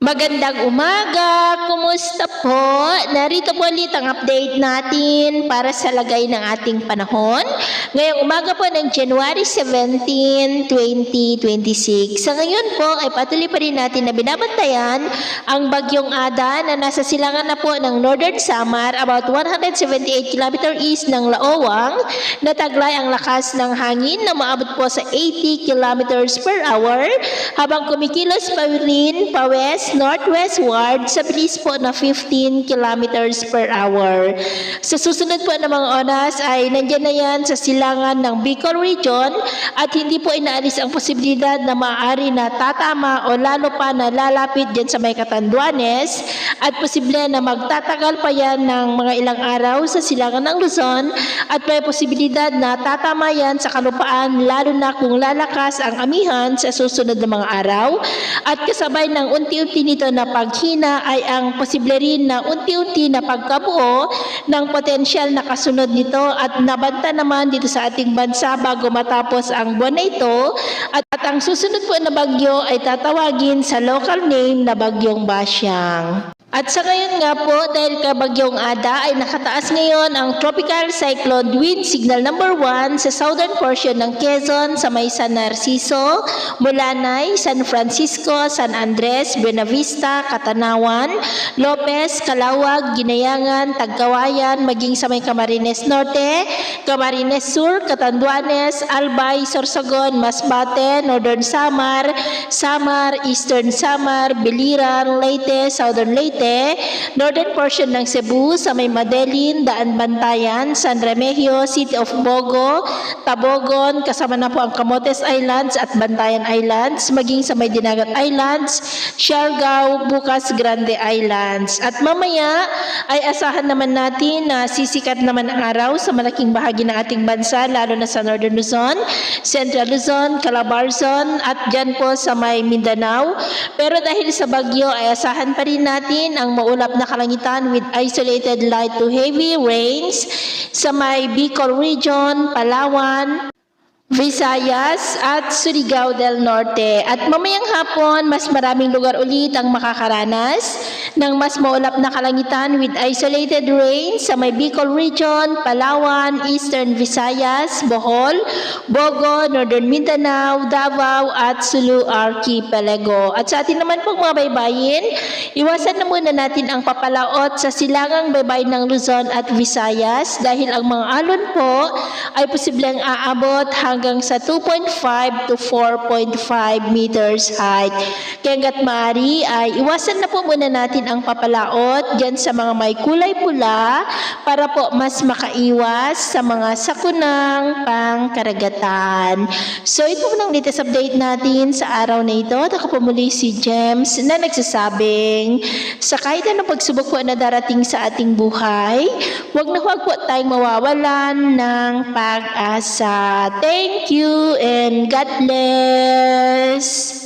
Magandang umaga! Kumusta po? Narito po ulit ang update natin para sa lagay ng ating panahon. Ngayong umaga po ng January 17, 2026. Sa ngayon po ay patuloy pa rin natin na binabantayan ang Bagyong Ada na nasa silangan na po ng Northern Samar about 178 km east ng Laowang. Nataglay ang lakas ng hangin na maabot po sa 80 km per hour habang kumikilos pa rin pa west northwestward sa bilis po na 15 kilometers per hour. Sa susunod po na mga oras ay nandiyan na yan sa silangan ng Bicol Region at hindi po inaalis ang posibilidad na maaari na tatama o lalo pa na lalapit dyan sa may Catanduanes at posible na magtatagal pa yan ng mga ilang araw sa silangan ng Luzon at may posibilidad na tatama yan sa kalupaan lalo na kung lalakas ang amihan sa susunod na mga araw at kasabay ng unti-unti nito na paghina ay ang posible rin na unti-unti na pagkabuo ng potensyal na kasunod nito at nabanta naman dito sa ating bansa bago matapos ang buwan na ito at ang susunod po na bagyo ay tatawagin sa local name na Bagyong Basyang. At sa ngayon nga po, dahil kay Bagyong Ada ay nakataas ngayon ang Tropical Cyclone Wind Signal number 1 sa southern portion ng Quezon sa may San Narciso, Mulanay, San Francisco, San Andres, Buenavista, Catanawan, Lopez, Calauag, Ginayangan, Tagkawayan, maging sa may Camarines Norte, Camarines Sur, Catanduanes, Albay, Sorsogon, Masbate, Northern Samar, Samar, Eastern Samar, Biliran, Leyte, Southern Leyte, northern portion ng Cebu sa may Madelin, Daan Bantayan, San Remigio, City of Bogo, Tabogon, kasama na po ang Camotes Islands at Bantayan Islands, maging sa may Dinagat Islands, Siargao, Bukas Grande Islands. At mamaya ay asahan naman natin na sisikat naman ang araw sa malaking bahagi ng ating bansa, lalo na sa Northern Luzon, Central Luzon, Calabarzon at dyan po sa may Mindanao. Pero dahil sa bagyo ay asahan pa rin natin ang maulap na kalangitan with isolated light to heavy rains sa may Bicol Region, Palawan, Visayas at Surigao del Norte. At mamayang hapon, mas maraming lugar ulit ang makakaranas ng mas maulap na kalangitan with isolated rain sa may Bicol Region, Palawan, Eastern Visayas, Bohol, Bogo, Northern Mindanao, Davao at Sulu Archipelago. At sa atin naman pong mga baybayin, iwasan na muna natin ang papalaot sa silangang baybayin ng Luzon at Visayas dahil ang mga alon po ay posibleng aabot hanggang sa 2.5 to 4.5 meters height. Kaya hanggat maaari ay iwasan na po muna natin ang papalaot dyan sa mga may kulay pula para po mas makaiwas sa mga sakunang pangkaragatan. So ito po ng latest update natin sa araw na ito. Ako po muli si James na nagsasabing sa kahit anong pagsubok po na darating sa ating buhay, huwag na huwag po tayong mawawalan ng pag-asa. Thank you and God bless!